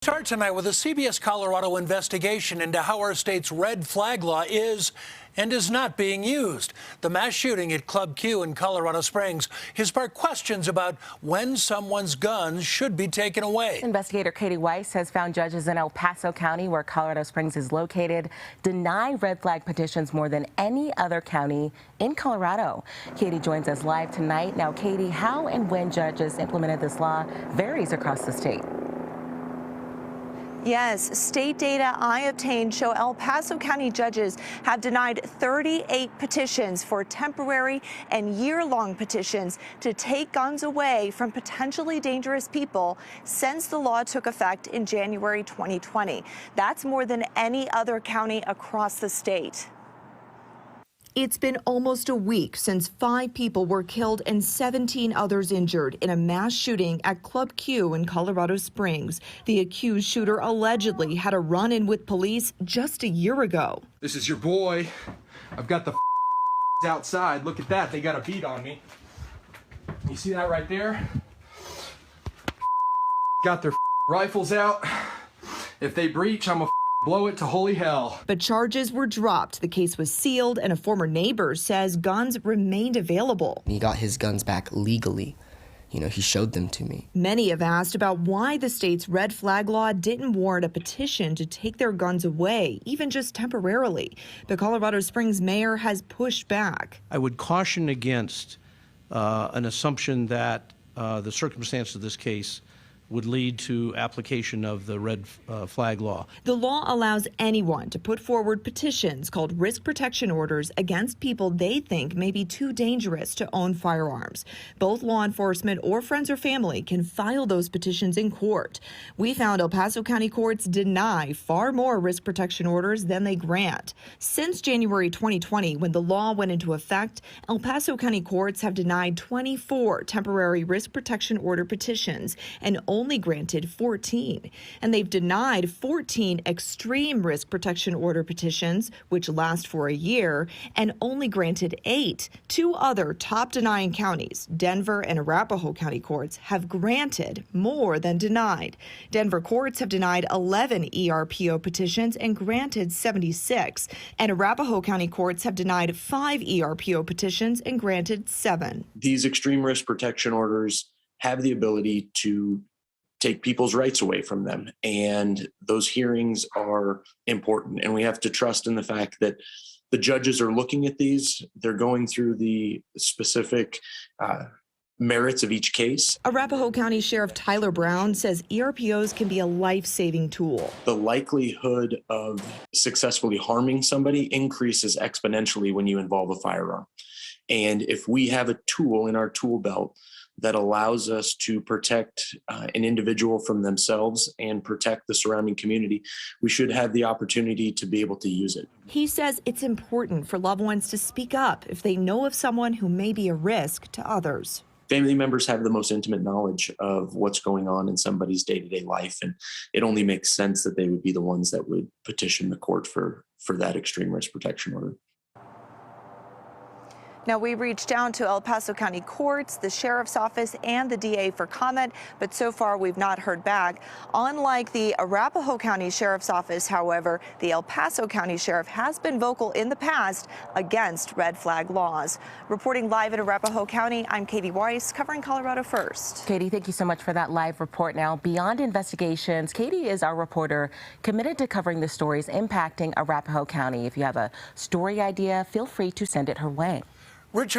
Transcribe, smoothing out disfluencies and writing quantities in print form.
Start tonight with a CBS Colorado investigation into how our state's red flag law is and is not being used. The mass shooting at Club Q in Colorado Springs has sparked questions about when someone's guns should be taken away. Investigator Katie Weiss has found judges in El Paso County, where Colorado Springs is located, deny red flag petitions more than any other county in Colorado. Katie joins us live tonight. Now, Katie, how and when judges implemented this law varies across the state. Yes, state data I obtained show El Paso County judges have denied 38 petitions for temporary and year-long petitions to take guns away from potentially dangerous people since the law took effect in January 2020. That's more than any other county across the state. It's been almost a week since 5 people were killed and 17 others injured in a mass shooting at Club Q in Colorado Springs. The accused shooter allegedly had a run-in with police just a year ago. This is your boy. I've got the outside. Look at that. They got a beat on me. You see that right there? Got their rifles out. If they breach, I'm a blow it to holy hell. But charges were dropped. The case was sealed, and a former neighbor says guns remained available. He got his guns back legally. He showed them to me. Many have asked about why the state's red flag law didn't warrant a petition to take their guns away, even just temporarily. The Colorado Springs mayor has pushed back. I would caution against an assumption that the circumstance of this case would lead to application of the red flag law. The law allows anyone to put forward petitions called risk protection orders against people they think may be too dangerous to own firearms. Both law enforcement or friends or family can file those petitions in court. We found El Paso County courts deny far more risk protection orders than they grant. Since January 2020, when the law went into effect, El Paso County courts have denied 24 temporary risk protection order petitions and only granted 14, and they've denied 14 extreme risk protection order petitions, which last for a year, and only granted 8. 2 other top denying counties, Denver and Arapahoe County courts, have granted more than denied. Denver courts have denied 11 ERPO petitions and granted 76, and Arapahoe County courts have denied 5 ERPO petitions and granted 7. These extreme risk protection orders have the ability to take people's rights away from them. And those hearings are important. And we have to trust in the fact that the judges are looking at these. They're going through the specific merits of each case. Arapahoe County Sheriff Tyler Brown says ERPOs can be a life-saving tool. The likelihood of successfully harming somebody increases exponentially when you involve a firearm. And if we have a tool in our tool belt that allows us to protect an individual from themselves and protect the surrounding community, we should have the opportunity to be able to use it. He says it's important for loved ones to speak up if they know of someone who may be a risk to others. Family members have the most intimate knowledge of what's going on in somebody's day-to-day life, and it only makes sense that they would be the ones that would petition the court for that extreme risk protection order. Now, we reached down to El Paso County courts, the sheriff's office, and the DA for comment, but so far we've not heard back. Unlike the Arapahoe County Sheriff's Office, however, the El Paso County Sheriff has been vocal in the past against red flag laws. Reporting live in Arapahoe County, I'm Katie Weiss, covering Colorado First. Katie, thank you so much for that live report. Now, beyond investigations, Katie is our reporter committed to covering the stories impacting Arapahoe County. If you have a story idea, feel free to send it her way. Richard